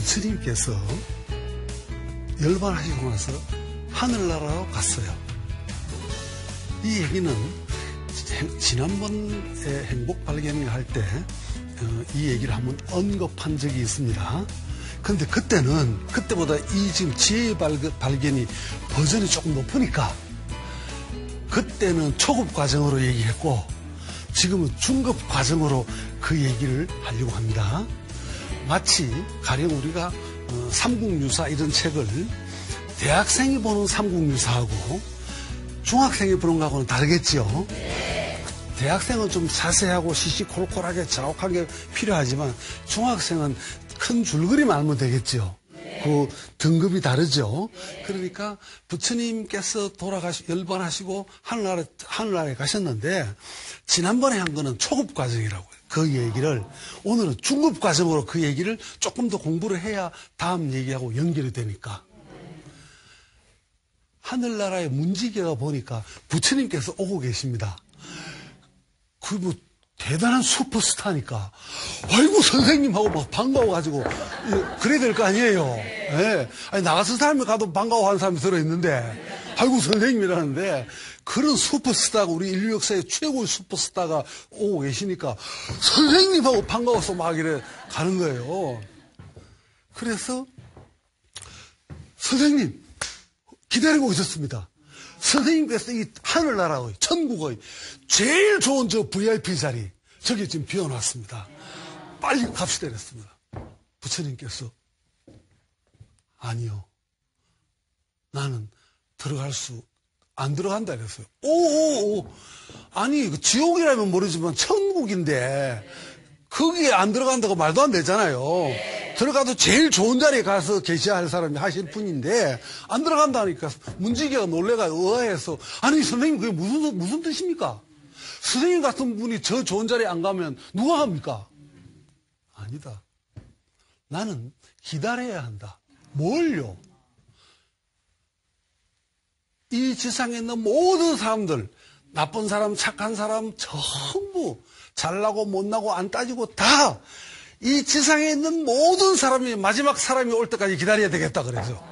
부처님께서 열반하시고 나서 하늘나라로 갔어요. 이 얘기는 지난번에 행복 발견을 할 때 이 얘기를 한번 언급한 적이 있습니다. 그런데 그때보다 이 지금 지혜의 발견이 버전이 조금 높으니까 그때는 초급 과정으로 얘기했고 지금은 중급 과정으로 그 얘기를 하려고 합니다. 마치 가령 우리가 삼국유사 이런 책을 대학생이 보는 삼국유사하고 중학생이 보는 거하고는 다르겠죠. 대학생은 좀 자세하고 시시콜콜하게 자욱하게 필요하지만 중학생은 큰 줄거리만 알면 되겠죠. 그 등급이 다르죠. 그러니까 부처님께서 열반하시고 하늘나라에 가셨는데 지난번에 한 거는 초급 과정이라고요. 그 얘기를 오늘은 중급 과정으로 그 얘기를 조금 더 공부를 해야 다음 얘기하고 연결이 되니까. 하늘나라의 문지기가 보니까 부처님께서 오고 계십니다. 뭐 대단한 슈퍼스타니까 아이고 선생님하고 막 반가워가지고 그래야 될 거 아니에요. 네. 아니 나가서 사람이 가도 반가워하는 사람이 들어있는데 아이고 선생님이라는데 그런 슈퍼스타가 우리 인류 역사의 최고의 슈퍼스타가 오고 계시니까 선생님하고 반가워서 막 이래 가는 거예요. 그래서 선생님 기다리고 있었습니다. 선생님께서 이 하늘나라의 천국의 제일 좋은 저 VIP 자리 저기 지금 비워놨습니다. 빨리 갑시다 이랬습니다. 부처님께서 아니요. 나는 안 들어간다 이랬어요. 오. 아니 지옥이라면 모르지만 천국인데 거기에 안 들어간다고 말도 안 되잖아요. 들어가도 제일 좋은 자리에 가서 계셔야 할 사람이 하실 분인데 안 들어간다니까 문지기가 놀래가 의아해서 아니 선생님 그게 무슨 뜻입니까? 선생님 같은 분이 저 좋은 자리에 안 가면 누가 합니까? 아니다. 나는 기다려야 한다. 뭘요? 이 지상에 있는 모든 사람들 나쁜 사람 착한 사람 전부 잘나고 못나고 안 따지고 다 이 지상에 있는 모든 사람이 마지막 사람이 올 때까지 기다려야 되겠다 그래서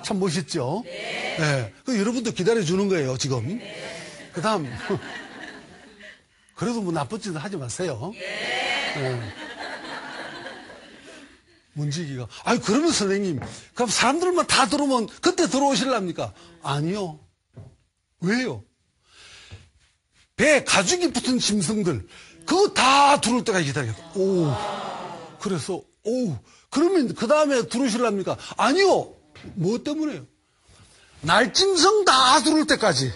참 멋있죠? 네. 여러분도 기다려주는 거예요 지금. 그 다음 그래도 뭐 나쁜 짓은 하지 마세요. 네. 문지기가 아니 그러면 선생님 그럼 사람들만 다 들어오면 그때 들어오실랍니까? 아니요. 왜요? 배에 가죽이 붙은 짐승들 그거 다 들어올 때까지 기다리겠다. 그래서 그러면 그 다음에 들어오실랍니까? 아니요. 뭐 때문에요? 날짐승 다 들어올 때까지.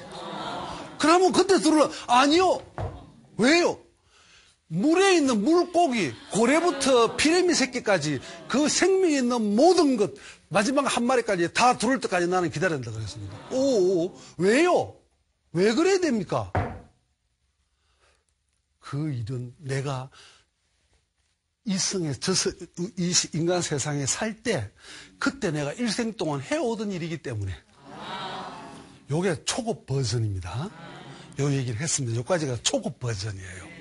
그러면 그때 들어올라. 아니요. 왜요? 물에 있는 물고기, 고래부터 피레미 새끼까지 그 생명이 있는 모든 것 마지막 한 마리까지 다 들어올 때까지 나는 기다린다 그랬습니다. 왜요? 왜 그래야 됩니까? 그 일은 내가 이 인간 세상에 살 때 그때 내가 일생 동안 해오던 일이기 때문에 요게 초급 버전입니다. 요 얘기를 했습니다. 요까지가 초급 버전이에요.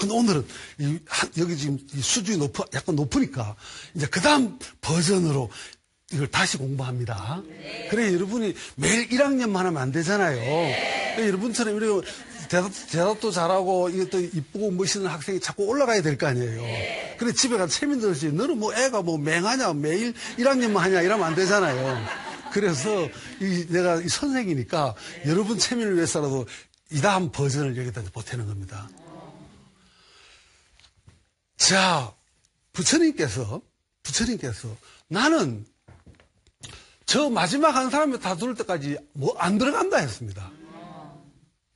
근데 오늘은 여기 지금 이 수준이 약간 높으니까 이제 그 다음 버전으로 이걸 다시 공부합니다. 그래 여러분이 매일 1학년만 하면 안 되잖아요. 여러분처럼 이렇게 대답도 잘하고 이것도 이쁘고 멋있는 학생이 자꾸 올라가야 될 거 아니에요. 그래 집에 가서 세민들이 너는 뭐 애가 뭐 맹하냐 매일 1학년만 하냐 이러면 안 되잖아요. 그래서 내가 선생이니까 여러분 체면을 위해서라도 이 다음 버전을 여기다 보태는 겁니다. 자, 부처님께서 나는 저 마지막 한 사람이 다 들어올 때까지 뭐 안 들어간다 했습니다.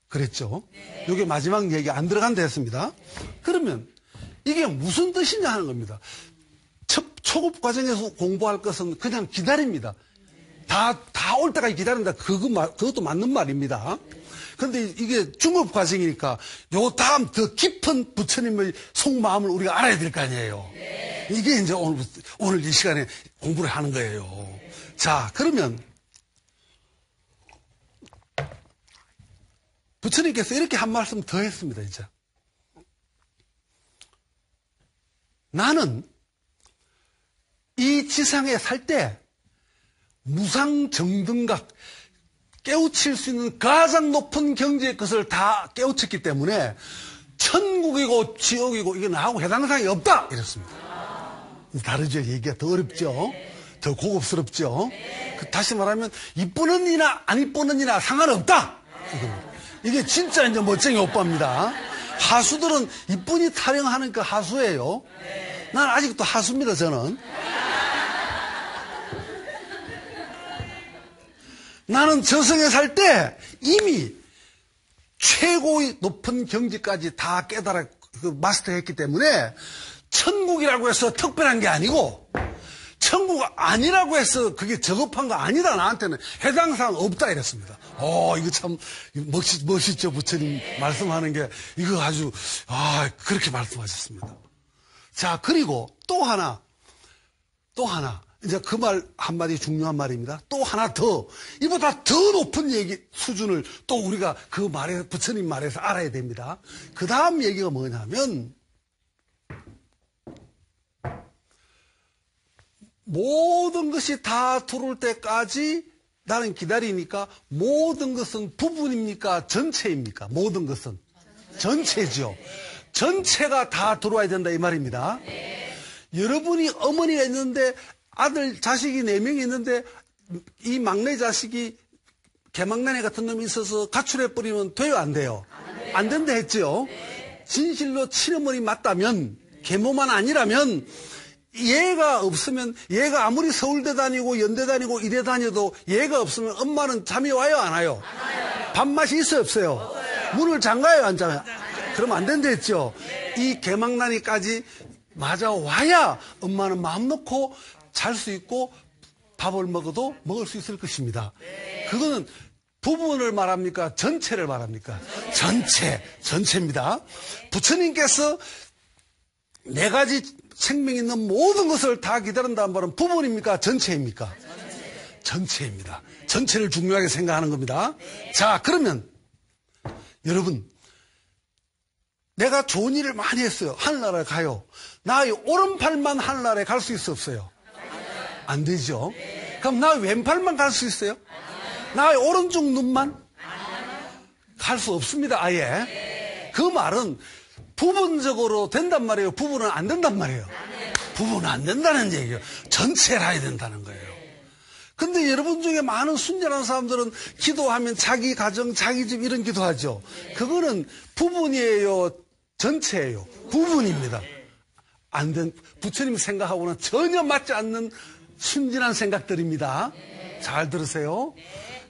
그랬죠? 이게 마지막 얘기 안 들어간다 했습니다. 그러면 이게 무슨 뜻이냐 하는 겁니다. 초급 과정에서 공부할 것은 그냥 기다립니다. 다 올 때까지 기다린다. 그것도 맞는 말입니다. 그런데 이게 중급 과정이니까 요 다음 더 깊은 부처님의 속마음을 우리가 알아야 될 거 아니에요. 이게 이제 오늘 이 시간에 공부를 하는 거예요. 자, 그러면 부처님께서 이렇게 한 말씀 더 했습니다, 이제. 나는 이 지상에 살 때 무상정등각 깨우칠 수 있는 가장 높은 경지의 것을 다 깨우쳤기 때문에 천국이고 지옥이고 이게 나하고 해당 사항이 없다 이랬습니다. 다르죠. 얘기가 더 어렵죠. 더 고급스럽죠. 다시 말하면 이쁘는 이나 안 이쁘는 이나 상관없다. 이게 진짜 이제 멋쟁이 오빠입니다. 하수들은 이쁜이 타령하니까 하수예요. 난 아직도 하수입니다. 저는. 나는 저승에 살 때 이미 최고의 높은 경지까지 다 깨달아 마스터했기 때문에 천국이라고 해서 특별한 게 아니고 천국 아니라고 해서 그게 저급한 거 아니다. 나한테는 해당 사항 없다 이랬습니다. 이거 참 멋있죠. 부처님 말씀하는 게 이거 아주 그렇게 말씀하셨습니다. 자, 그리고 또 하나 이제 그 말 한마디 중요한 말입니다. 또 하나 더, 이보다 더 높은 얘기 수준을 또 우리가 그 말에, 부처님 말에서 알아야 됩니다. 그 다음 얘기가 뭐냐면, 모든 것이 다 들어올 때까지 나는 기다리니까 모든 것은 부분입니까? 전체입니까? 모든 것은? 전체죠. 전체가 다 들어와야 된다 이 말입니다. 여러분이 어머니가 있는데 아들, 자식이 4명이 있는데 이 막내 자식이 개막내네 같은 놈이 있어서 가출해버리면 돼요? 안 돼요? 안 된다 했죠? 진실로 친어머니 맞다면, 계모만 아니라면 얘가 없으면 얘가 아무리 서울대 다니고 연대 다니고 이대 다녀도 얘가 없으면 엄마는 잠이 와요? 안 와요? 밥맛이 있어요? 없어요? 문을 잠가요? 안 잠가요? 그러면 안 된다 했죠? 이 개막난이까지 맞아와야 엄마는 마음 놓고 잘 수 있고 밥을 먹어도 먹을 수 있을 것입니다. 그거는 부분을 말합니까? 전체를 말합니까? 전체입니다. 부처님께서 4가지 생명 있는 모든 것을 다 기다린다는 말은 부분입니까? 전체입니까? 전체입니다. 전체를 중요하게 생각하는 겁니다. 자, 그러면 여러분, 내가 좋은 일을 많이 했어요. 하늘나라에 가요. 나의 오른팔만 하늘나라에 갈 수 있어 없어요? 안 되죠. 그럼 나의 왼팔만 갈 수 있어요? 나의 오른쪽 눈만? 갈 수 없습니다. 아예. 그 말은 부분적으로 된단 말이에요. 부분은 안 된단 말이에요. 부분은 안 된다는 얘기예요. 전체를 해야 된다는 거예요. 근데 여러분 중에 많은 순전한 사람들은 기도하면 자기 가정, 자기 집 이런 기도하죠. 그거는 부분이에요? 전체예요? 부분입니다. 안 된, 부처님 생각하고는 전혀 맞지 않는 순진한 생각들입니다. 잘 들으세요.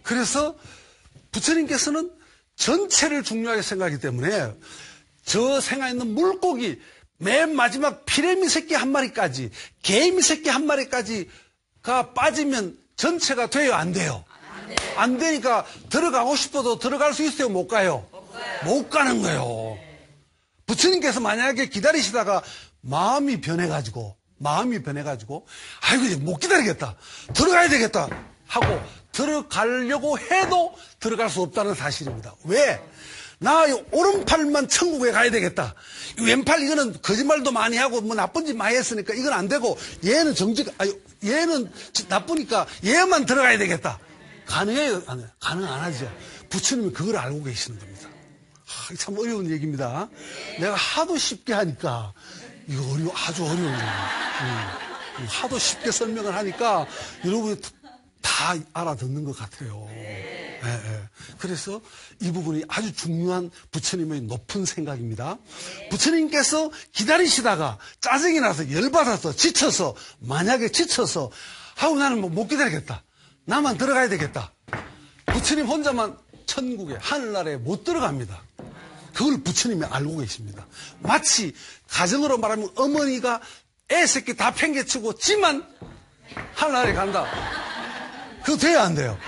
그래서 부처님께서는 전체를 중요하게 생각하기 때문에 저 생활 있는 물고기 맨 마지막 피레미 새끼 한 마리까지, 개미 새끼 한 마리까지가 빠지면 전체가 돼요? 안 돼요? 안 되니까 들어가고 싶어도 들어갈 수 있어요? 못 가요? 못 가는 거예요. 부처님께서 만약에 기다리시다가 마음이 변해가지고 아이고 이제 못 기다리겠다, 들어가야 되겠다 하고 들어가려고 해도 들어갈 수 없다는 사실입니다. 왜? 나 오른팔만 천국에 가야 되겠다. 왼팔 이거는 거짓말도 많이 하고 뭐 나쁜 짓 많이 했으니까 이건 안 되고 얘는 얘는 나쁘니까 얘만 들어가야 되겠다. 가능해요? 안 해요? 가능 안 하죠. 부처님이 그걸 알고 계시는 겁니다. 참 어려운 얘기입니다. 내가 하도 쉽게 하니까 이거 아주 어려운 얘기예요. 하도 쉽게 설명을 하니까 여러분이 다 알아듣는 것 같아요. 그래서 이 부분이 아주 중요한 부처님의 높은 생각입니다. 부처님께서 기다리시다가 짜증이 나서 열받아서 지쳐서, 만약에 지쳐서 하고 나는 못 기다리겠다, 나만 들어가야 되겠다, 부처님 혼자만 천국에 하늘나라에 못 들어갑니다. 그걸 부처님이 알고 계십니다. 마치 가정으로 말하면 어머니가 애 새끼 다 팽개치고 지만 하늘나라에 간다. 그거 돼요? 안 돼요?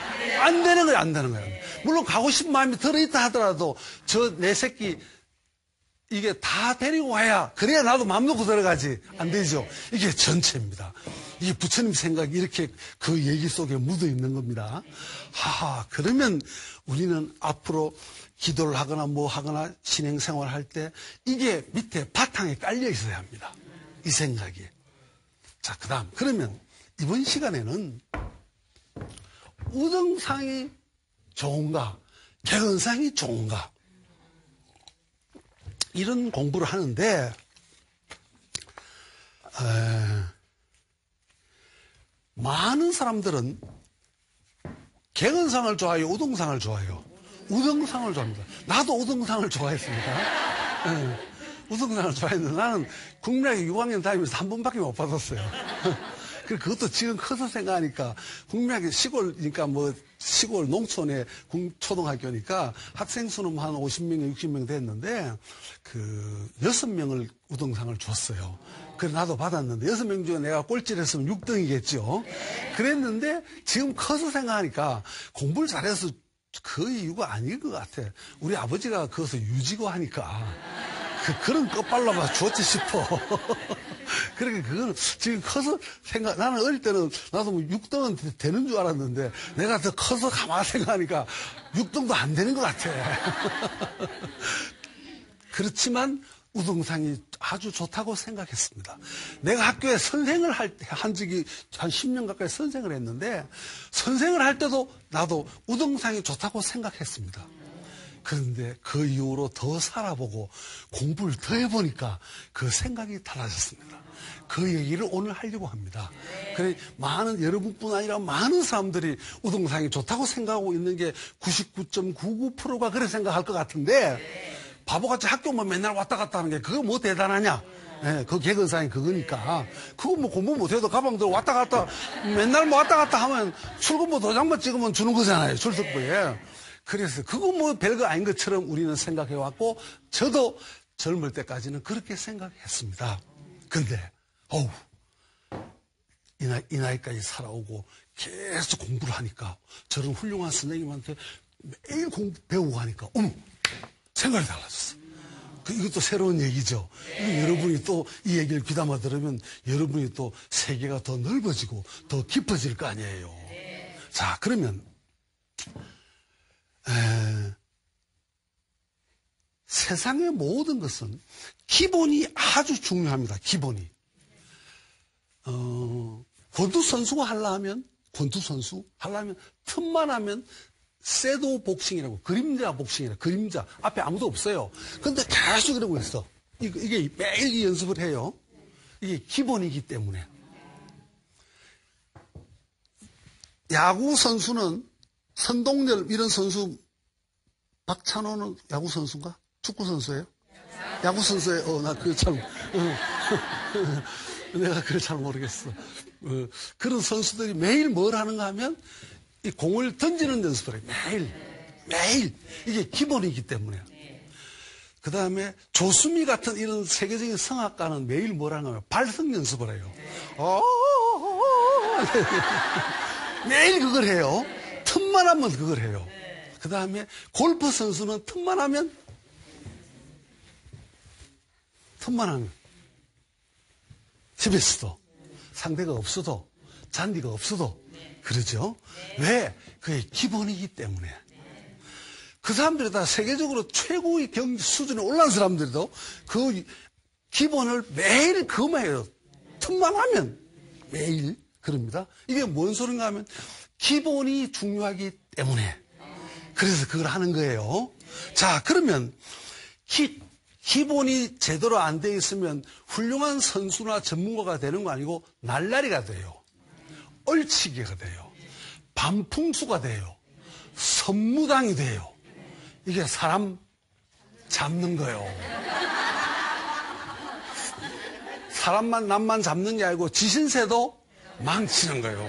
안 되는 거예요? 안 되는 거예요? 물론 가고 싶은 마음이 들어있다 하더라도 저 내 새끼 이게 다 데리고 와야, 그래야 나도 마음 놓고 들어가지. 안 되죠? 이게 전체입니다. 이게 부처님 생각이 이렇게 그 얘기 속에 묻어 있는 겁니다. 그러면 우리는 앞으로 기도를 하거나 뭐 하거나 신행생활 할 때 이게 밑에 바탕에 깔려 있어야 합니다. 이 생각이. 자, 그 다음. 그러면 이번 시간에는 우등상이 좋은가, 개근상이 좋은가, 이런 공부를 하는데, 많은 사람들은 개근상을 좋아해요, 우등상을 좋아해요? 우등상을 좋아합니다. 나도 우등상을 좋아했습니다. 우등상을 좋아했는데 나는 국민학교 6학년 다니면서 한 번밖에 못 받았어요. 그것도 지금 커서 생각하니까 국민학교 시골이니까 뭐 시골 농촌의 초등학교니까 학생 수는 한 50명, 60명 됐는데 그 6명을 우등상을 줬어요. 그래서 나도 받았는데 6명 중에 내가 꼴찌를 했으면 6등이겠죠. 그랬는데 지금 커서 생각하니까 공부를 잘해서 그 이유가 아닐 것 같아. 우리 아버지가 그것을 유지고 하니까 그런 끝발라봐 주었지 싶어. 그러니까 그거는 지금 커서 나는 어릴 때는 나도 뭐 6등은 되는 줄 알았는데 내가 더 커서 가만히 생각하니까 6등도 안 되는 것 같아. 그렇지만 우등상이 아주 좋다고 생각했습니다. 내가 학교에 선생을 한 적이 한 10년 가까이 선생을 했는데 선생을 할 때도 나도 우등상이 좋다고 생각했습니다. 그런데 그 이후로 더 살아보고 공부를 더 해보니까 그 생각이 달라졌습니다. 그 얘기를 오늘 하려고 합니다. 그래 많은 여러분뿐 아니라 많은 사람들이 우등상이 좋다고 생각하고 있는 게 99.99%가 그래 생각할 것 같은데 바보같이 학교만 맨날 왔다 갔다 하는 게 그거 뭐 대단하냐? 예, 그 개근상이 그거니까. 그거 뭐 공부 못해도 가방 들고 왔다 갔다 맨날 뭐 왔다 갔다 하면 출근부 도장만 찍으면 주는 거잖아요. 출석부에. 그래서 그거 뭐 별거 아닌 것처럼 우리는 생각해왔고 저도 젊을 때까지는 그렇게 생각했습니다. 근데 이 나이까지 살아오고 계속 공부를 하니까 저런 훌륭한 선생님한테 매일 배우고 하니까 생각이 달라졌어. 이것도 새로운 얘기죠. 여러분이 또 이 얘기를 귀담아 들으면 여러분이 또 세계가 더 넓어지고 더 깊어질 거 아니에요. 자, 그러면 세상의 모든 것은 기본이 아주 중요합니다. 기본이. 권투선수가 하려면 틈만 하면 섀도우 복싱이라고, 그림자 복싱이라고, 그림자. 앞에 아무도 없어요. 근데 계속 이러고 있어. 이게 매일 이 연습을 해요. 이게 기본이기 때문에. 야구 선수는 선동열 이런 선수, 박찬호는 야구 선수인가? 축구 선수예요? 야구 선수예요. 나 그거 참, 내가 그걸 잘 모르겠어. 그런 선수들이 매일 뭘 하는가 하면 이 공을 던지는 연습을 해요. 매일. 이게 기본이기 때문에. 그 다음에 조수미 같은 이런 세계적인 성악가는 매일 뭘 하는가 하면 발성 연습을 해요. 매일 그걸 해요. 틈만 하면 그걸 해요. 그 다음에 골프 선수는 틈만 하면 집에서도 상대가 없어도 잔디가 없어도 그러죠. 왜? 그게 기본이기 때문에. 그 사람들이 다 세계적으로 최고의 경기 수준에 올라온 사람들도 그 기본을 매일 그것만 해요. 틈만 하면 매일 그럽니다. 이게 뭔 소린가 하면 기본이 중요하기 때문에 그래서 그걸 하는 거예요. 자, 그러면 기본이 제대로 안 돼 있으면 훌륭한 선수나 전문가가 되는 거 아니고 날라리가 돼요. 얼치기가 돼요. 반풍수가 돼요. 선무당이 돼요. 이게 사람 잡는 거예요. 사람만 남만 잡는 게 아니고 지신세도 망치는 거예요.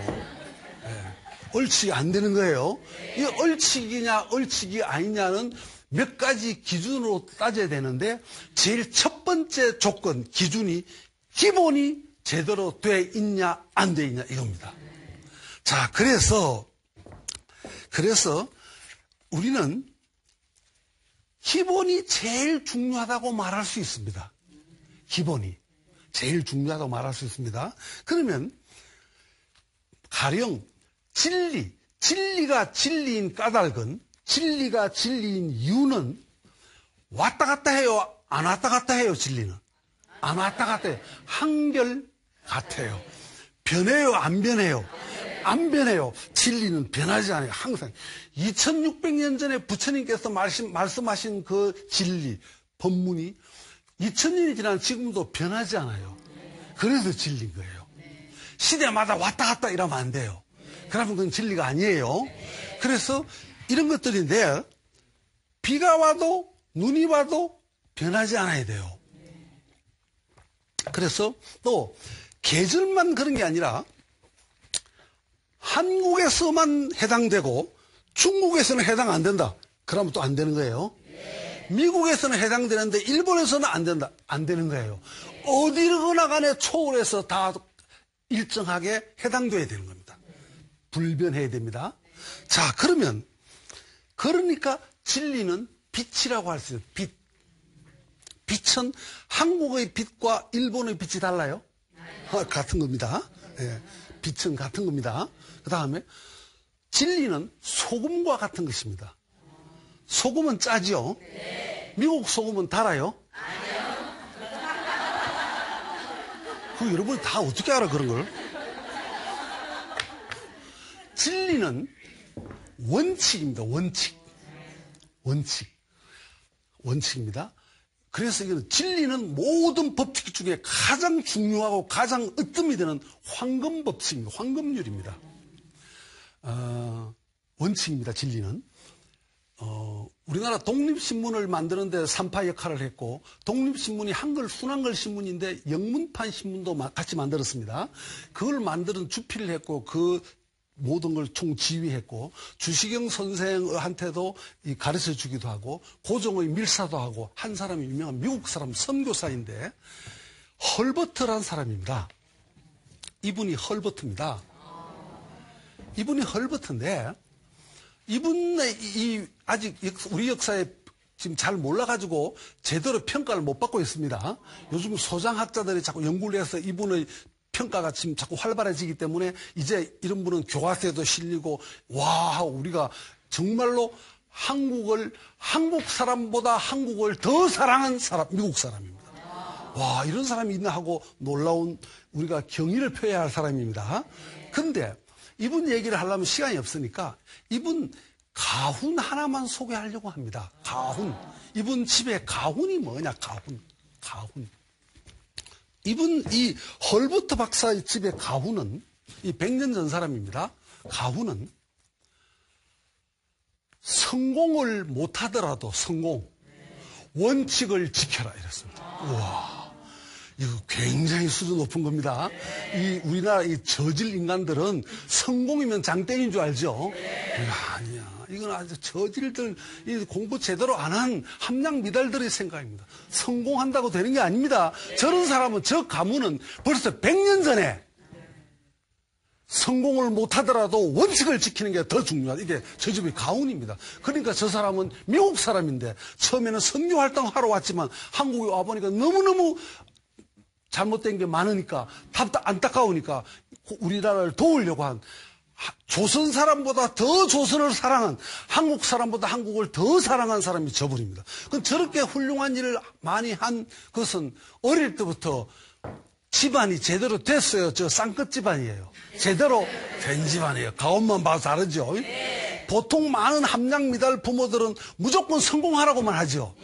네. 얼치기 안 되는 거예요. 이 얼치기냐 얼치기 아니냐는 몇 가지 기준으로 따져야 되는데 제일 첫 번째 조건 기준이 기본이 제대로 돼 있냐 안 돼 있냐 이겁니다. 자, 그래서 우리는 기본이 제일 중요하다고 말할 수 있습니다. 기본이 제일 중요하다고 말할 수 있습니다. 그러면 가령 진리가 진리인 까닭은 진리가 진리인 이유는 왔다 갔다 해요? 안 왔다 갔다 해요? 진리는 안 왔다 갔다 해요. 한결 같아요. 변해요, 안 변해요? 안 변해요. 진리는 변하지 않아요. 항상 2600년 전에 부처님께서 말씀하신 그 진리, 법문이 2000년이 지난 지금도 변하지 않아요. 그래서 진리인 거예요. 시대마다 왔다 갔다 이러면 안 돼요. 그러면 그건 진리가 아니에요. 그래서 이런 것들인데 비가 와도 눈이 와도 변하지 않아야 돼요. 그래서 또 계절만 그런 게 아니라 한국에서만 해당되고 중국에서는 해당 안 된다. 그러면 또 안 되는 거예요. 미국에서는 해당되는데 일본에서는 안 된다. 안 되는 거예요. 어디로나 간에 초월해서 다 일정하게 해당돼야 되는 겁니다. 불변해야 됩니다. 자, 그러니까 진리는 빛이라고 할 수 있어요. 빛. 빛은 한국의 빛과 일본의 빛이 달라요? 같은 겁니다. 예, 빛은 같은 겁니다. 그 다음에 진리는 소금과 같은 것입니다. 소금은 짜죠? 미국 소금은 달아요? 그 여러분 다 어떻게 알아 그런 걸? 진리는 원칙입니다. 원칙입니다. 그래서 이거는 진리는 모든 법칙 중에 가장 중요하고 가장 으뜸이 되는 황금법칙입니다. 황금률입니다. 원칙입니다. 진리는. 우리나라 독립신문을 만드는데 산파 역할을 했고, 독립신문이 한글 순한글 신문인데 영문판 신문도 같이 만들었습니다. 그걸 만드는 주필을 했고 그 모든 걸 총지휘했고, 주시경 선생한테도 가르쳐 주기도 하고, 고종의 밀사도 하고 한 사람이 유명한 미국 사람 선교사인데 헐버트라는 사람입니다. 이분이 헐버트입니다. 이분이 헐버트인데 이분의 아직 우리 역사에 지금 잘 몰라가지고 제대로 평가를 못 받고 있습니다. 요즘 소장학자들이 자꾸 연구를 해서 이분의 평가가 지금 자꾸 활발해지기 때문에 이제 이런 분은 교과서에도 실리고, 와, 우리가 정말로 한국 사람보다 한국을 더 사랑한 사람, 미국 사람입니다. 와, 이런 사람이 있나 하고 놀라운, 우리가 경의를 표해야 할 사람입니다. 근데 이분 얘기를 하려면 시간이 없으니까 이분 가훈 하나만 소개하려고 합니다. 가훈. 이분 집에 가훈이 뭐냐, 가훈. 이분, 이 헐버트 박사의 집의 가훈은, 이 100년 전 사람입니다. 가훈은 성공을 못하더라도 원칙을 지켜라 이랬습니다. 우와, 이거 굉장히 수준 높은 겁니다. 우리나라 이 저질 인간들은 성공이면 장땡인 줄 알죠? 아니야. 이건 아주 저질들, 공부 제대로 안 한 함량 미달들의 생각입니다. 성공한다고 되는 게 아닙니다. 저런 사람은, 저 가문은 벌써 100년 전에 성공을 못하더라도 원칙을 지키는 게 더 중요하다. 이게 저 집의 가훈입니다. 그러니까 저 사람은 미국 사람인데 처음에는 선교 활동하러 왔지만 한국에 와보니까 너무너무 잘못된 게 많으니까 안타까우니까 우리나라를 도우려고 한, 조선 사람보다 더 조선을 사랑한, 한국 사람보다 한국을 더 사랑한 사람이 저분입니다. 그럼 저렇게 훌륭한 일을 많이 한 것은 어릴 때부터 집안이 제대로 됐어요. 저 쌍끝 집안이에요. 제대로 된 집안이에요. 가훈만 봐도 다르죠. 보통 많은 함량미달 부모들은 무조건 성공하라고만 하죠.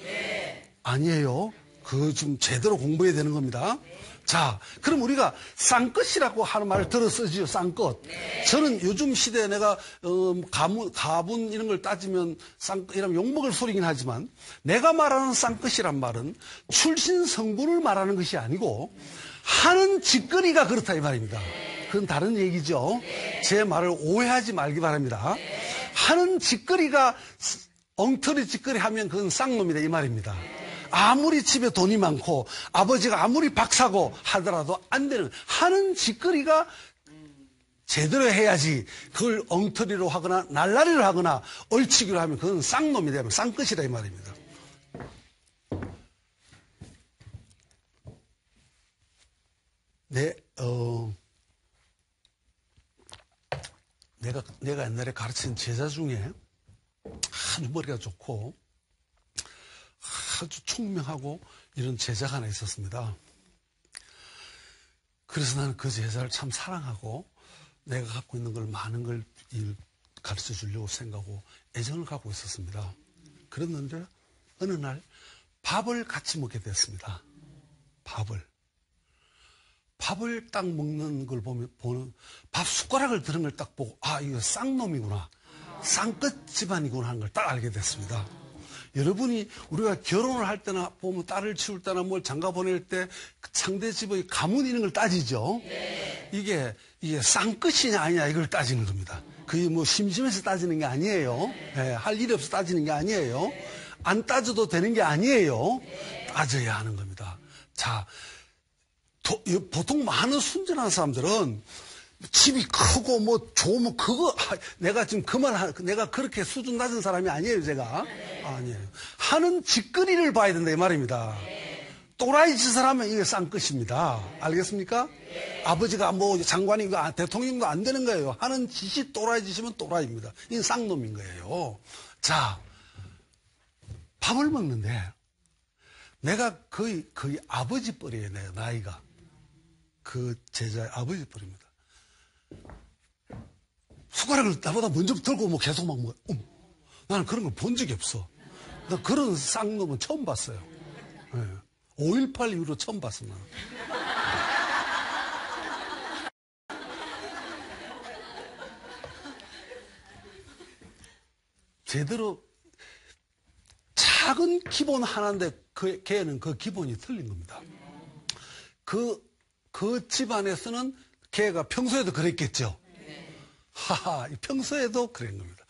아니에요. 그 좀 제대로 공부해야 되는 겁니다. 자, 그럼 우리가 쌍끝이라고 하는 말을 들어 쓰지요. 쌍끝. 저는 요즘 시대에 내가 가문 이런 걸 따지면 쌍끝이라면 욕먹을 소리긴 하지만, 내가 말하는 쌍끝이란 말은 출신 성분을 말하는 것이 아니고 하는 짓거리가 그렇다 이 말입니다. 그건 다른 얘기죠. 제 말을 오해하지 말기 바랍니다. 하는 짓거리가 엉터리 짓거리 하면 그건 쌍놈이다 이 말입니다. 아무리 집에 돈이 많고 아버지가 아무리 박사고 하더라도 안 되는, 하는 짓거리가 제대로 해야지 그걸 엉터리로 하거나 날라리로 하거나 얼치기로 하면 그건 쌍놈이다, 쌍끝이다 이 말입니다. 내가 옛날에 가르친 제자 중에 아주 머리가 좋고 아주 총명하고 이런 제자가 하나 있었습니다. 그래서 나는 그 제자를 참 사랑하고 내가 갖고 있는 걸 많은 걸 가르쳐 주려고 생각하고 애정을 갖고 있었습니다. 그랬는데 어느 날 밥을 같이 먹게 됐습니다. 밥을 딱 먹는 걸 보는 밥 숟가락을 드는 걸 딱 보고 아 이거 쌍놈이구나. 쌍끝 집안이구나 하는 걸 딱 알게 됐습니다. 여러분이 우리가 결혼을 할 때나 보면 딸을 치울 때나 뭘 장가 보낼 때 상대 집의 가문 이런 걸 따지죠. 이게 쌍끝이냐 아니냐 이걸 따지는 겁니다. 그게 뭐 심심해서 따지는 게 아니에요. 예, 할 일이 없어 따지는 게 아니에요. 안 따져도 되는 게 아니에요. 따져야 하는 겁니다. 자, 보통 많은 순진한 사람들은 집이 크고 뭐 좋으면 그거 내가 지금 내가 그렇게 수준 낮은 사람이 아니에요. 제가 아니에요. 하는 짓거리를 봐야 된다 이 말입니다. 또라이 짓을 하면 이게 쌍끝입니다. 알겠습니까? 아버지가 뭐 장관이고 대통령도 안 되는 거예요. 하는 짓이 또라이 짓이면 또라이입니다. 이건 쌍놈인 거예요. 자, 밥을 먹는데 내가 거의 아버지 뻘이에요. 내가 나이가 그 제자의 아버지 뻘입니다. 숟가락을 나보다 먼저 들고 뭐 계속 막 먹어요. 나는 그런 걸 본 적이 없어. 나 그런 쌍놈은 처음 봤어요. 네. 5.18 이후로 처음 봤습니다. 제대로 작은 기본 하나인데 걔는 그 기본이 틀린 겁니다. 그 집안에서는 걔가 평소에도 그랬겠죠. 하하, 평소에도 그런 겁니다.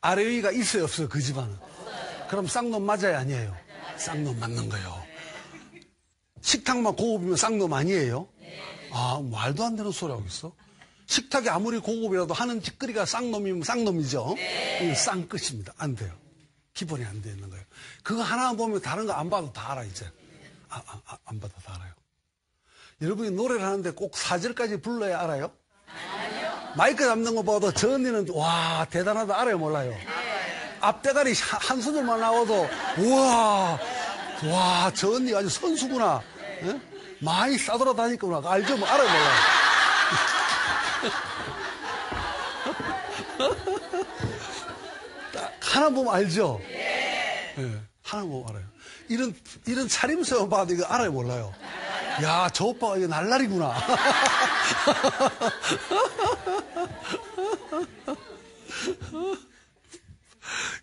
아래 위가 있어요, 없어요, 그 집안은? 그럼 쌍놈 맞아요, 아니에요? 쌍놈 맞는 거예요. 식탁만 고급이면 쌍놈 아니에요? 아, 말도 안 되는 소리 하고 있어. 식탁이 아무리 고급이라도 하는 짓거리가 쌍놈이면 쌍놈이죠? 이건 쌍끝입니다. 안 돼요. 기본이 안 돼 있는 거예요. 그거 하나만 보면 다른 거 안 봐도 다 알아, 이제. 안 봐도 다 알아요. 여러분이 노래를 하는데 꼭 4절까지 불러야 알아요? 아니요. 마이크 잡는 거 봐도 저 언니는 와 대단하다 알아요 몰라요? 네. 앞대가리 한 소절만 나와도 와 저 언니 아주 선수구나. 네? 많이 싸돌아다니구나 알죠? 뭐 알아요 몰라요? 하나 보면 알죠? 네. 하나 보면 알아요. 이런 차림새만 봐도 이거 알아요 몰라요? 야, 저 오빠가 이거 날라리구나.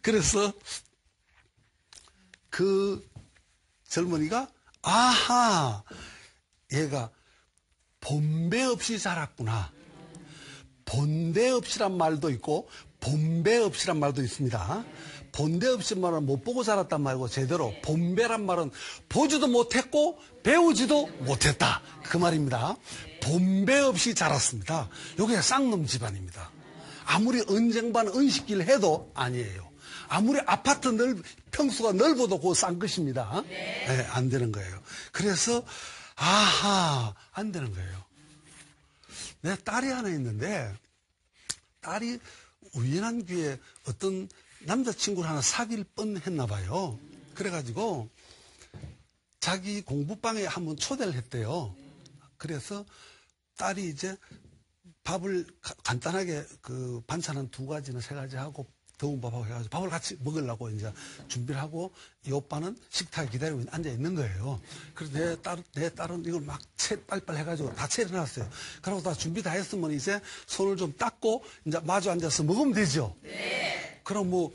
그래서 그 젊은이가 아하, 얘가 본배 없이 자랐구나. 본대 없이란 말도 있고 본배 없이란 말도 있습니다. 본대 없이 말은 못 보고 자랐단 말고 제대로 본배란 말은 보지도 못했고 배우지도 못했다. 그 말입니다. 본배 없이 자랐습니다. 이게 쌍놈 집안입니다. 아무리 언쟁반 언식기를 해도 아니에요. 아무리 아파트 평수가 넓어도 그 쌍끝입니다. 네, 안 되는 거예요. 그래서 아하 안 되는 거예요. 내 딸이 하나 있는데 딸이 우연한 기회에 어떤 남자친구를 하나 사귈 뻔했나 봐요. 그래가지고 자기 공부방에 한번 초대를 했대요. 그래서 딸이 이제 밥을 간단하게 그 반찬 한 2가지나 3가지 하고 더운 밥하고 해가지고 밥을 같이 먹으려고 이제 준비를 하고 이 오빠는 식탁에 기다리고 앉아 있는 거예요. 그래서 내 딸은 이걸 막 빨리빨리 해가지고 다 차려놨어요. 그러고 다 준비 다 했으면 이제 손을 좀 닦고 이제 마주 앉아서 먹으면 되죠. 네. 그럼 뭐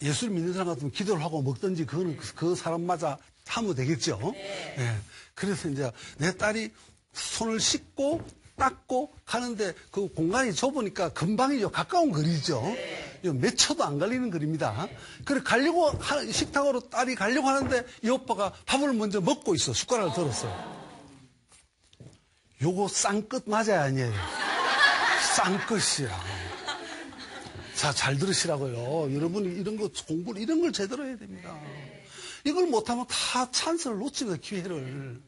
예술 믿는 사람 같으면 기도를 하고 먹든지 그거는 그 사람마저 하면 되겠죠. 네. 네. 그래서 이제 내 딸이 손을 씻고 닦고 가는데 그 공간이 좁으니까 금방이죠. 가까운 거리죠. 네. 몇 초도 안 걸리는 거리입니다. 그래 가려고 식탁으로 딸이 가려고 하는데 이 오빠가 밥을 먼저 먹고 있어. 숟가락을 들었어요. 요거 쌍끝 맞아요, 아니에요? 쌍끝이야. 자, 잘 들으시라고요. 여러분이 이런 거 공부를 이런 걸 제대로 해야 됩니다. 이걸 못하면 다 찬스를 놓칩니다. 기회를.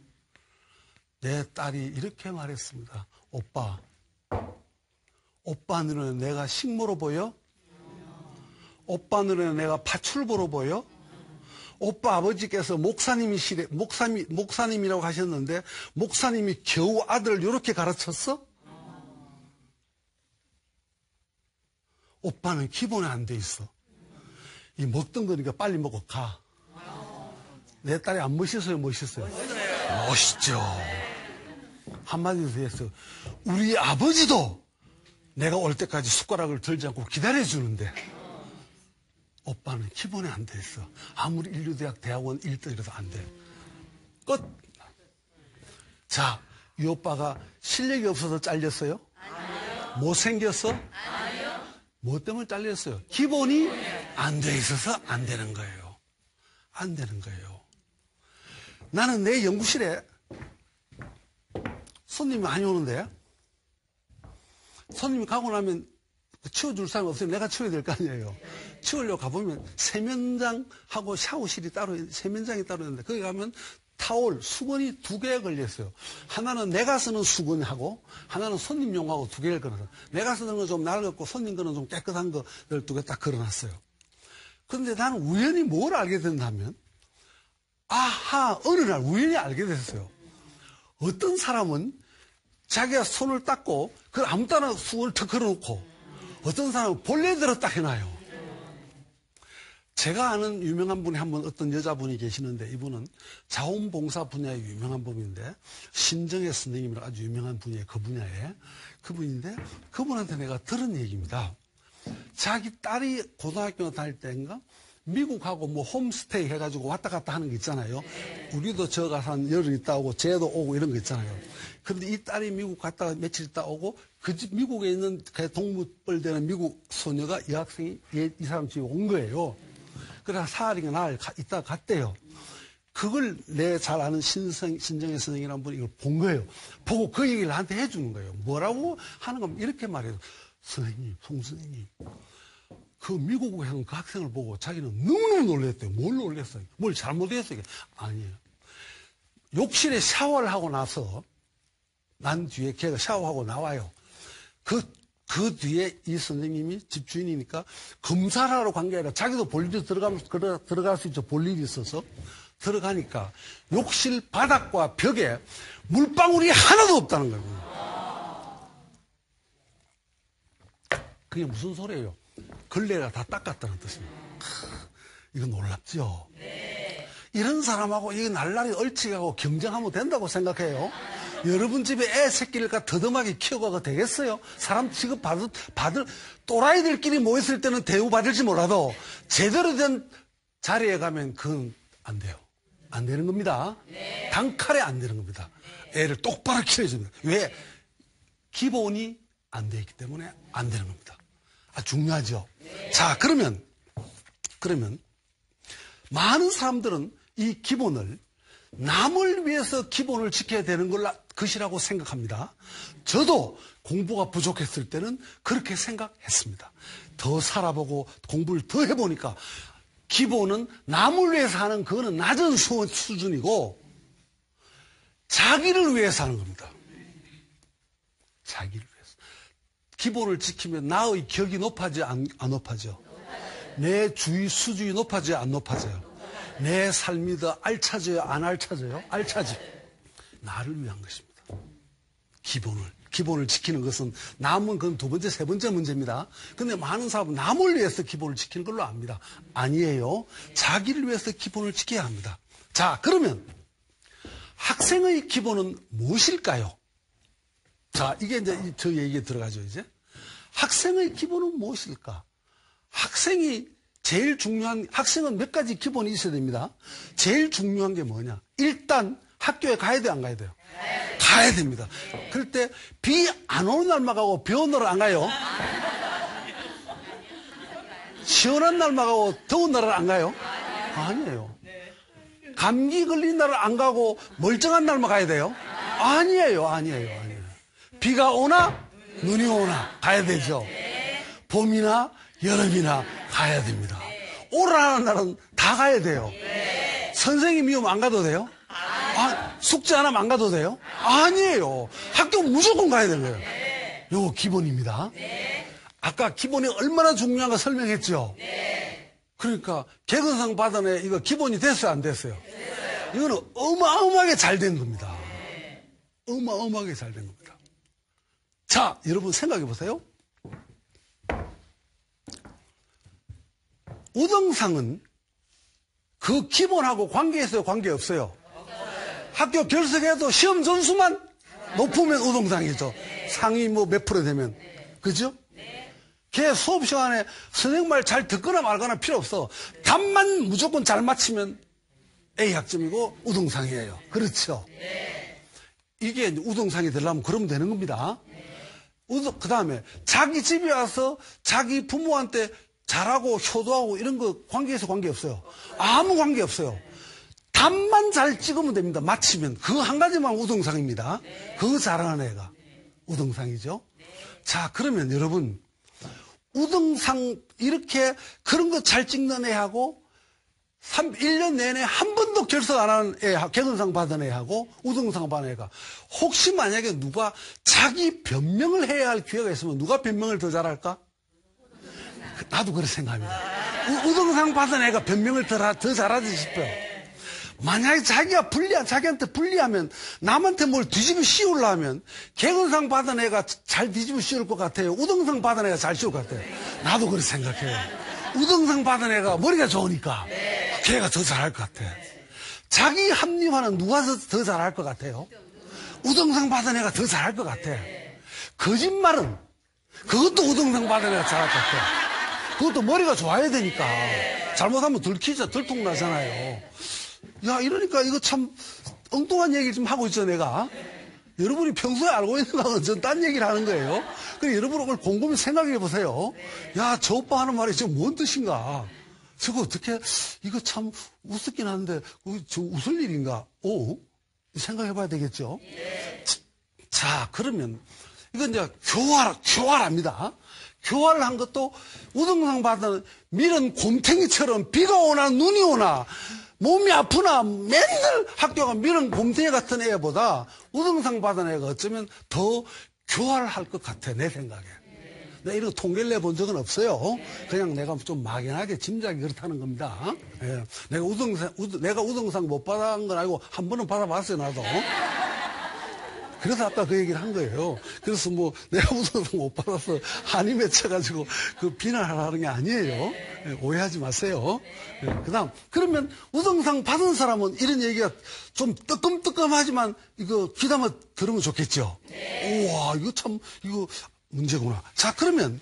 내 딸이 이렇게 말했습니다. 오빠 눈에는 내가 식모로 보여? 오빠 눈에는 내가 파출보로 보여? 오빠 아버지께서 목사님이라고 하셨는데, 목사님이 겨우 아들을 이렇게 가르쳤어? 오빠는 기본에 안 돼 있어. 이 먹던 거니까 빨리 먹어, 가. 내 딸이 안 멋있어요, 멋있어요? 멋있죠. 한마디로 했어. 우리 아버지도 내가 올 때까지 숟가락을 들지 않고 기다려주는데, 오빠는 기본에 안 돼 있어. 아무리 인류대학 대학원 1등이라도 안 돼. 끝. 자, 이 오빠가 실력이 없어서 잘렸어요? 아니요. 못생겼어? 아니요. 뭐 때문에 잘렸어요? 기본이 안 돼 있어서 안 되는 거예요. 안 되는 거예요. 나는 내 연구실에 손님이 많이 오는데, 손님이 가고 나면 치워줄 사람이 없으면 내가 치워야 될 거 아니에요. 치우려고 가보면 세면장하고 샤워실이 따로, 세면장이 따로 있는데, 거기 가면 타올, 수건이 2개 걸렸어요. 하나는 내가 쓰는 수건하고, 하나는 손님용하고 2개를 걸어서, 내가 쓰는 건 좀 낡았고, 손님 거는 좀 깨끗한 거를 2개 딱 걸어놨어요. 그런데 나는 우연히 뭘 알게 된다면, 아하, 어느 날 우연히 알게 됐어요. 어떤 사람은 자기가 손을 닦고, 그걸 아무 따나 수건을 턱 걸어놓고, 어떤 사람은 본래대로 딱 해놔요. 제가 아는 유명한 분이 한 분, 어떤 여자분이 계시는데, 이분은 자원봉사 분야의 유명한 분인데, 신정혜 선생님이라고 아주 유명한 분이에요. 그 분야에. 그분인데, 그분한테 내가 들은 얘기입니다. 자기 딸이 고등학교 다닐 때인가 미국하고 뭐 홈스테이 해가지고 왔다 갔다 하는 거 있잖아요. 우리도 저 가서 한 열흘 있다 오고 쟤도 오고 이런 거 있잖아요. 그런데 이 딸이 미국 갔다가 며칠 있다 오고 그 집 미국에 있는 동무뻘 되는 미국 소녀가 여학생이 이 사람 집에 온 거예요. 그래서 사흘인가 나흘 있다가 갔대요. 그걸 내 잘 아는 신정혜 선생이라는 분이 이걸 본 거예요. 보고 그 얘기를 나한테 해주는 거예요. 뭐라고 하는 건 이렇게 말해요. 선생님, 송 선생님, 그 미국에 한 그 학생을 보고 자기는 너무너무 놀랐대요. 뭘 놀랐어요? 뭘 잘못했어요? 아니에요. 욕실에 샤워를 하고 나서 난 뒤에 걔가 샤워하고 나와요. 그 뒤에 이 선생님이 집주인이니까 검사를 하러 간 게 아니라 자기도 볼일이 들어갈 수 있죠. 볼일이 있어서. 들어가니까 욕실 바닥과 벽에 물방울이 하나도 없다는 거예요. 그게 무슨 소리예요? 걸레가 다 닦았다는 뜻입니다. 이거 놀랍죠? 네. 이런 사람하고 이 날라리 얼치가고 경쟁하면 된다고 생각해요? 여러분 집에 애 새끼를 더듬하게 키워가고 되겠어요? 사람 취급 받을 또라이들끼리 모였을 때는 대우받을지 몰라도 제대로 된 자리에 가면 그건 안 돼요. 안 되는 겁니다. 네. 단칼에 안 되는 겁니다. 네. 애를 똑바로 키워줍니다. 왜? 기본이 안 돼 있기 때문에 안 되는 겁니다. 중요하죠. 네. 자, 그러면 많은 사람들은 이 기본을 남을 위해서 기본을 지켜야 되는 것이라고 생각합니다. 저도 공부가 부족했을 때는 그렇게 생각했습니다. 더 살아보고 공부를 더 해보니까 기본은 남을 위해서 하는 그거는 낮은 수준이고 자기를 위해서 하는 겁니다. 자기를 위해서. 기본을 지키면 나의 격이 높아져 안 높아져? 내 주의 수준이 높아져요 안 높아져요? 내 삶이 더 알차져요 안 알차져요? 알차져. 나를 위한 것입니다. 기본을 지키는 것은 남은 그건 2번째, 3번째 문제입니다. 근데 많은 사람은 남을 위해서 기본을 지키는 걸로 압니다. 아니에요. 자기를 위해서 기본을 지켜야 합니다. 자, 그러면 학생의 기본은 무엇일까요? 자, 이게 이제 저 얘기에 들어가죠, 이제. 학생의 기본은 무엇일까? 학생이 제일 중요한, 학생은 몇 가지 기본이 있어야 됩니다. 제일 중요한 게 뭐냐? 일단 학교에 가야 돼요, 안 가야 돼요? 가야 됩니다. 그럴 때 비 안 오는 날만 가고 비 오는 날은 안 가요? 시원한 날만 가고 더운 날은 안 가요? 아니에요. 감기 걸린 날은 안 가고 멀쩡한 날만 가야 돼요? 아니에요. 비가 오나 눈이 오나 가야 되죠. 봄이나 여름이나 가야 됩니다. 오라는 날은 다 가야 돼요. 선생님이 오면 안 가도 돼요? 숙제 안 하면 안 가도 돼요? 아니에요. 학교 무조건 가야 되는 거예요. 요거 기본입니다. 아까 기본이 얼마나 중요한가 설명했죠? 그러니까 개근상 받은 애 이거 기본이 됐어요, 안 됐어요? 이거는 어마어마하게 잘 된 겁니다. 어마어마하게 잘 된 겁니다. 자, 여러분 생각해 보세요. 우등상은 그 기본하고 관계있어요, 관계없어요? 학교 결석해도 시험 점수만 높으면 우등상이죠. 상위 뭐 몇 프로 되면. 그죠? 걔 수업 시간에 선생님 말 잘 듣거나 말거나 필요 없어. 답만 무조건 잘 맞히면 A 학점이고 우등상이에요. 그렇죠? 이게 우등상이 되려면 그러면 되는 겁니다. 그 다음에 자기 집에 와서 자기 부모한테 잘하고 효도하고 이런 거 관계에서 관계없어요. 아무 관계없어요. 답만 잘 찍으면 됩니다. 맞히면. 그 한 가지만 우등상입니다. 그거 잘하는 애가 우등상이죠. 자, 그러면 여러분 우등상 이렇게 그런 거 잘 찍는 애하고 1년 내내 한 번도 결석 안 하는 애, 개근상 받은 애하고 우등상 받은 애가 혹시 만약에 누가 자기 변명을 해야 할 기회가 있으면 누가 변명을 더 잘할까? 나도 그렇게 생각합니다. 우등상 받은 애가 변명을 더 잘하지 싶어요. 만약에 자기한테 불리하면 남한테 뭘 뒤집어 씌우려면 개근상 받은 애가 잘 뒤집어 씌울 것 같아요. 우등상 받은 애가 잘 씌울 것 같아요. 나도 그렇게 생각해요. 우등상 받은 애가 머리가 좋으니까 걔가 더 잘할 것 같아. 자기 합리화는 누가 더 잘할 것 같아요? 우등상 받은 애가 더 잘할 것 같아. 거짓말은 그것도 우등상 받은 애가 잘할 것 같아. 그것도 머리가 좋아야 되니까. 잘못하면 들통나잖아요. 야, 이러니까 이거 참 엉뚱한 얘기를 좀 하고 있죠, 내가. 여러분이 평소에 알고 있는 거하고는 전 딴 얘기를 하는 거예요. 그래서 여러분 오늘 곰곰이 생각해 보세요. 야, 저 오빠 하는 말이 지금 뭔 뜻인가? 저거 어떻게, 이거 참 우습긴 한데, 저 웃을 일인가? 생각해 봐야 되겠죠? 자, 그러면, 이건 이제 교활합니다. 교활을 한 것도 우등상 받은 밀은 곰탱이처럼 비가 오나 눈이 오나 몸이 아프나 맨날 학교가 밀은 곰탱이 같은 애보다 우등상 받은 애가 어쩌면 더 교활할 것 같아, 내 생각에. 내가 이런 통계를 내본 적은 없어요. 그냥 내가 좀 막연하게 짐작이 그렇다는 겁니다. 예. 내가 우등상 못 받은 건 아니고 한 번은 받아봤어요, 나도. 그래서 아까 그 얘기를 한 거예요. 그래서 뭐 내가 우등상 못 받아서 한이 맺혀가지고 그 비난하라는 게 아니에요. 예, 오해하지 마세요. 예, 그다음 그러면 우등상 받은 사람은 이런 얘기가 좀 뜨끔뜨끔하지만 이거 귀담아 들으면 좋겠죠. 우와, 이거 참 이거 문제구나. 자, 그러면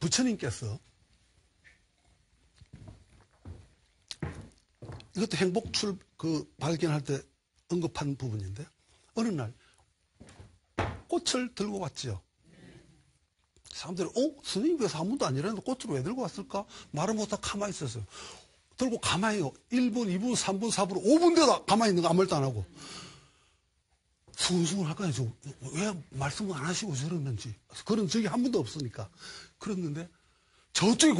부처님께서 이것도 행복출 발견할 때 언급한 부분인데 어느 날 꽃을 들고 왔지요. 사람들이 스님께서 한 번도 안 일했는데 꽃을 왜 들고 왔을까? 말을 못하고 가만히 있었어요. 들고 가만히요. 1분, 2분, 3분, 4분, 5분 되다 가만히 있는 거 아무 말도 안 하고 수근수근 할까요? 왜 말씀을 안 하시고 저러는지. 그런 적이 한 번도 없으니까. 그랬는데 저쪽에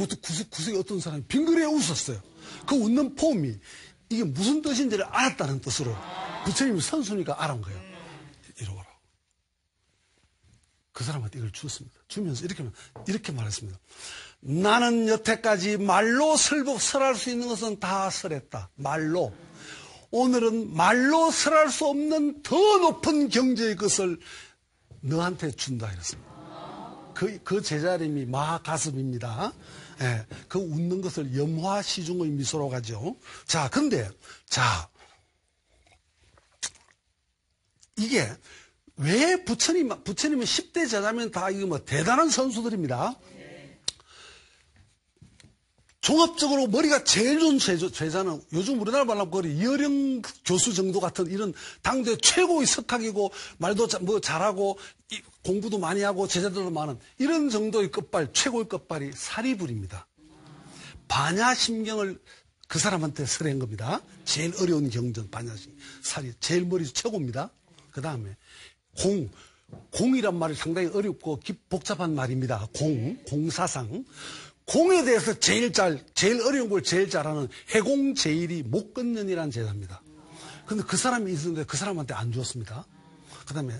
구석에 어떤 사람이 빙그레 웃었어요. 그 웃는 폼이 이게 무슨 뜻인지를 알았다는 뜻으로 부처님이 선수니까 알은 거예요. 이러거라. 그 사람한테 이걸 주었습니다. 주면서 이렇게 말했습니다. 나는 여태까지 말로 설할 수 있는 것은 다 설했다. 말로. 오늘은 말로 설할 수 없는 더 높은 경제의 것을 너한테 준다 이랬습니다. 그 제자림이 마하가섭입니다. 예, 그 웃는 것을 염화시중의 미소로 가죠. 자, 근데, 이게 왜 부처님은 10대 제자면 다 이거 뭐 대단한 선수들입니다. 종합적으로 머리가 제일 좋은 제자는 요즘 우리나라 말로 거리 이어령 교수 정도 같은 이런 당대 최고의 석학이고 말도 뭐 잘하고 공부도 많이 하고 제자들도 많은 이런 정도의 끝발, 최고의 끝발이 사리불입니다. 반야심경을 그 사람한테 설한 겁니다. 제일 어려운 경전 반야심, 사리, 제일 머리 최고입니다. 그 다음에 공이란 말이 상당히 어렵고 복잡한 말입니다. 공사상. 공에 대해서 제일 어려운 걸 제일 잘하는 해공제일이 목건년이라는 제자입니다. 근데 그 사람이 있었는데 그 사람한테 안 주었습니다. 그 다음에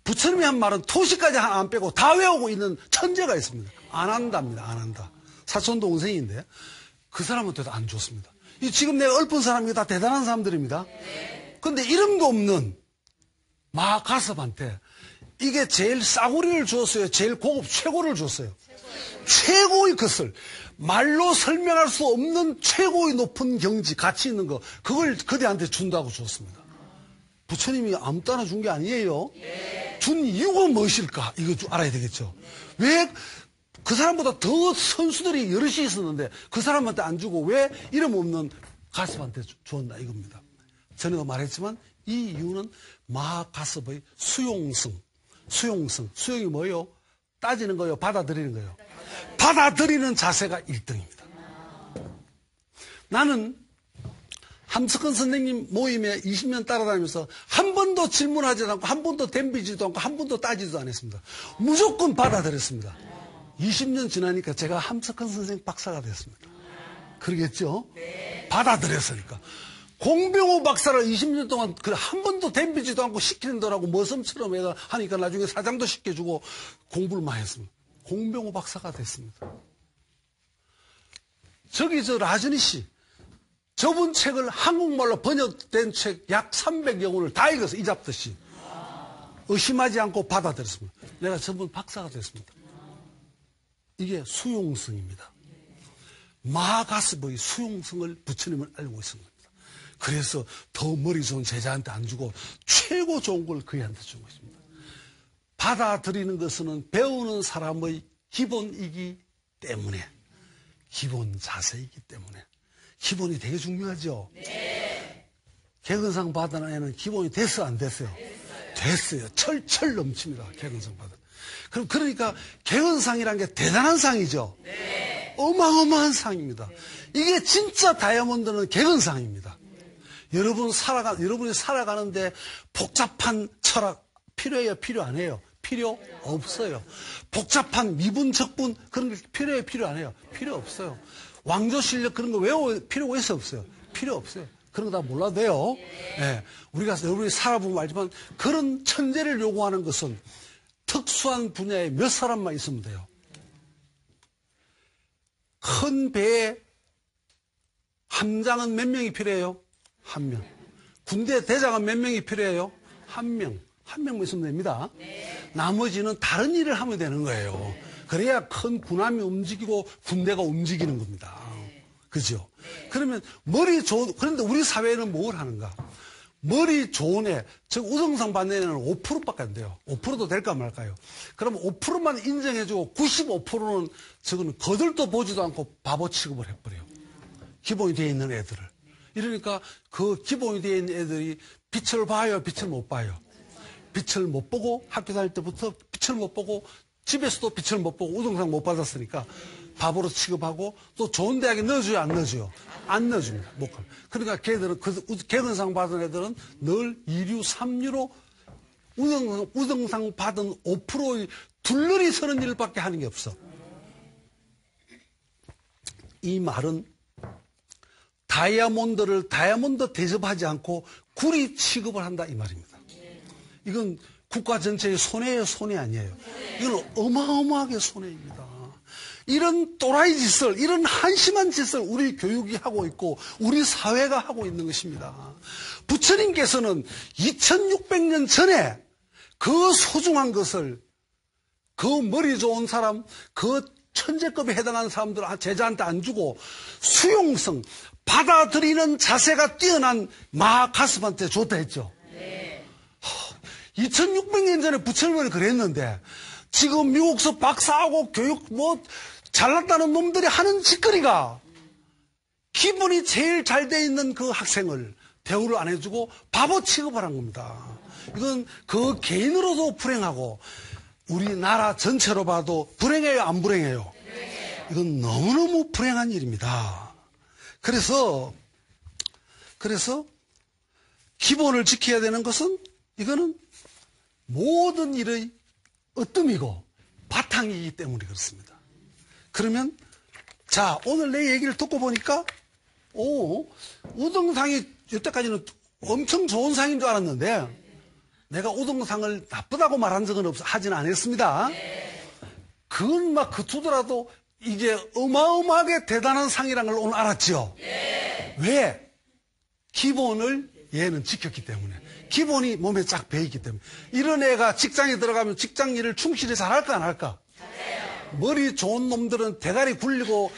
부처님이 한 말은 토시까지 하나 안 빼고 다 외우고 있는 천재가 있습니다. 안 한답니다. 안 한다. 사촌 동생인데 그 사람한테도 안 좋습니다. 지금 내가 읊은 사람이 다 대단한 사람들입니다. 그런데 이름도 없는 마하가섭한테 이게 제일 싸구리를 주었어요. 제일 고급 최고를 줬어요. 최고의 것을 말로 설명할 수 없는 최고의 높은 경지, 가치 있는 거, 그걸 그대한테 준다고 줬습니다. 부처님이 아무 따나 준 게 아니에요. 준 이유가 무엇일까? 이거 알아야 되겠죠. 왜 그 사람보다 더 선수들이 여럿이 있었는데 그 사람한테 안 주고 왜 이름 없는 가섭한테 주었나 이겁니다. 전에도 말했지만 이 이유는 마하가섭의 수용성. 수용이 뭐예요? 따지는 거예요? 받아들이는 거예요? 받아들이는 자세가 1등입니다. 나는 함석헌 선생님 모임에 20년 따라다니면서 한 번도 질문하지 않고 한 번도 덤비지도 않고 한 번도 따지지도 않았습니다. 무조건 받아들였습니다. 20년 지나니까 제가 함석헌 선생님 박사가 됐습니다. 그러겠죠? 받아들였으니까. 공병호 박사를 20년 동안 한 번도 덤비지도 않고 시키는더라고 머슴처럼 하니까 나중에 사장도 시켜주고 공부를 많이 했습니다. 공병호 박사가 됐습니다. 저기 라저니 씨 저분 책을 한국말로 번역된 책 약 300여 권을 다 읽어서 이잡듯이 의심하지 않고 받아들였습니다. 내가 저분 박사가 됐습니다. 이게 수용성입니다. 마하가섭의 수용성을 부처님은 알고 있습니다. 그래서 더 머리 좋은 제자한테 안 주고 최고 좋은 걸 그이한테 준 것입니다. 받아들이는 것은 배우는 사람의 기본이기 때문에, 기본 자세이기 때문에. 기본이 되게 중요하죠? 개근상 받은 애는 기본이 됐어요, 안 됐어요? 됐어요. 철철 넘칩니다, 개근상 받은. 그러니까 개근상이라는 게 대단한 상이죠? 어마어마한 상입니다. 이게 진짜 다이아몬드는 개근상입니다. 여러분이 살아가는데 복잡한 철학 필요해요? 필요 안 해요? 필요 없어요. 복잡한 미분, 적분 그런 게 필요해요? 필요 안 해요? 필요 없어요. 왕조 실력 그런 거 외울 필요가 있어 없어요? 필요 없어요. 그런 거 다 몰라도 돼요. 예. 여러분이 살아보면 알지만 그런 천재를 요구하는 것은 특수한 분야에 몇 사람만 있으면 돼요. 큰 배에 함장은 몇 명이 필요해요? 한 명. 군대 대장은 몇 명이 필요해요? 한 명. 한 명만 있으면 됩니다. 나머지는 다른 일을 하면 되는 거예요. 그래야 큰 군함이 움직이고 군대가 움직이는 겁니다. 그죠? 그러면 그런데 우리 사회는 뭘 하는가? 머리 좋은 애, 즉 우등상 받는 애는 5%밖에 안 돼요. 5%도 될까 말까요? 그러면 5%만 인정해주고 95%는 저거는 거들도 보지도 않고 바보 취급을 해버려요. 기본이 되어 있는 애들을. 이러니까 그 기본이 되어 있는 애들이 빛을 봐요, 빛을 못 봐요. 빛을 못 보고 학교 다닐 때부터 빛을 못 보고 집에서도 빛을 못 보고 우등상 못 받았으니까 바보로 취급하고 또 좋은 대학에 넣어줘요, 안 넣어줘요? 안 넣어줍니다. 못 가면. 그러니까 걔들은 개근상 받은 애들은 늘 2류, 3류로 우등상 받은 5%의 둘러리 서는 일밖에 하는 게 없어. 이 말은 다이아몬드를 다이아몬드 대접하지 않고 구리 취급을 한다 이 말입니다. 이건 국가 전체의 손해예요, 손해 아니에요. 이건 어마어마하게 손해입니다. 이런 또라이 짓을, 이런 한심한 짓을 우리 교육이 하고 있고 우리 사회가 하고 있는 것입니다. 부처님께서는 2600년 전에 그 소중한 것을 그 머리 좋은 사람, 그 천재급에 해당하는 사람들 제자한테 안 주고 수용성, 받아들이는 자세가 뛰어난 마하가섭한테 줬다 했죠. 2600년 전에 부처님은 그랬는데 지금 미국서 박사하고 교육 잘났다는 놈들이 하는 짓거리가 기분이 제일 잘 돼 있는 그 학생을 대우를 안 해주고 바보 취급을 한 겁니다. 이건 그 개인으로도 불행하고 우리나라 전체로 봐도 불행해요, 안 불행해요? 이건 너무너무 불행한 일입니다. 그래서 기본을 지켜야 되는 것은 이거는 모든 일의 으뜸이고 바탕이기 때문에 그렇습니다. 그러면 자 오늘 내 얘기를 듣고 보니까 우등상이 여태까지는 엄청 좋은 상인 줄 알았는데 내가 우등상을 나쁘다고 말한 적은 하진 않았습니다. 그건 막 그투더라도 이게 어마어마하게 대단한 상이라는 걸 오늘 알았죠. 왜? 기본을 얘는 지켰기 때문에. 기본이 몸에 쫙 배있기 때문에. 이런 애가 직장에 들어가면 직장 일을 충실히 잘할까 안 할까? 머리 좋은 놈들은 대가리 굴리고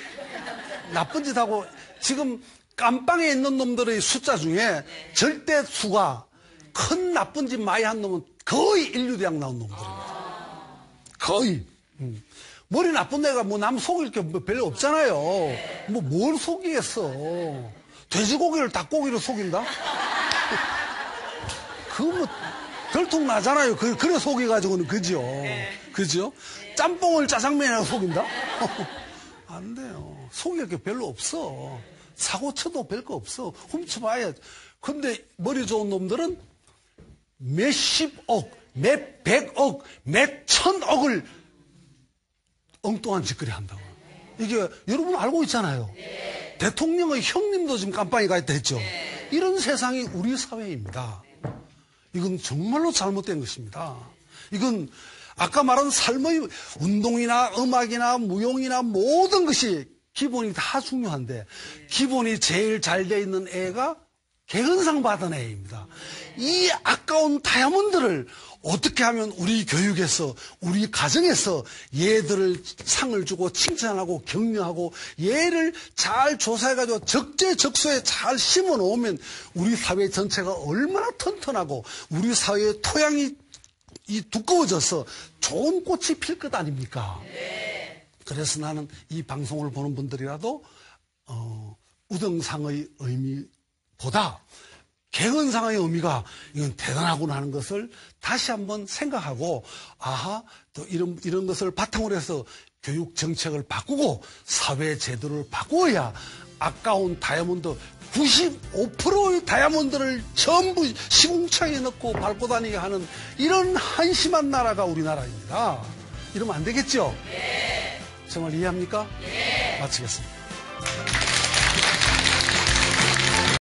나쁜 짓 하고, 지금 깜빵에 있는 놈들의 숫자 중에 절대 수가 큰 나쁜 짓 많이 한 놈은 거의 인류대학 나온 놈들입니다. 거의. 머리 나쁜 애가 뭐 남 속일 게 별로 없잖아요. 뭐 뭘 속이겠어. 돼지고기를 닭고기로 속인다? 그거 뭐 들통나잖아요. 그래 속여가지고는. 그죠? 그죠? 짬뽕을 짜장면이라고 속인다? 안 돼요. 속일 게 별로 없어. 사고 쳐도 별거 없어. 훔쳐봐야. 근데 머리 좋은 놈들은 몇십억, 몇백억, 몇천억을 엉뚱한 짓거리 한다고. 이게 여러분 알고 있잖아요. 대통령의 형님도 지금 깜빵에 가 있다 했죠. 이런 세상이 우리 사회입니다. 이건 정말로 잘못된 것입니다. 이건 아까 말한 삶의 운동이나 음악이나 무용이나 모든 것이 기본이 다 중요한데, 기본이 제일 잘 돼 있는 애가 개근상 받은 애입니다. 이 아까운 다이아몬드를 어떻게 하면 우리 교육에서, 우리 가정에서 얘들을 상을 주고 칭찬하고 격려하고 얘를 잘 조사해가지고 적재적소에 잘 심어 놓으면 우리 사회 전체가 얼마나 튼튼하고 우리 사회의 토양이 두꺼워져서 좋은 꽃이 필 것 아닙니까? 그래서 나는 이 방송을 보는 분들이라도 우등상의 의미보다 개헌상의 의미가 이건 대단하구나 하는 것을 다시 한번 생각하고, 아하, 또 이런 것을 바탕으로 해서 교육 정책을 바꾸고 사회 제도를 바꾸어야 아까운 다이아몬드 95%의 다이아몬드를 전부 시궁창에 넣고 밟고 다니게 하는 이런 한심한 나라가 우리나라입니다. 이러면 안 되겠죠? 정말 이해합니까? 마치겠습니다.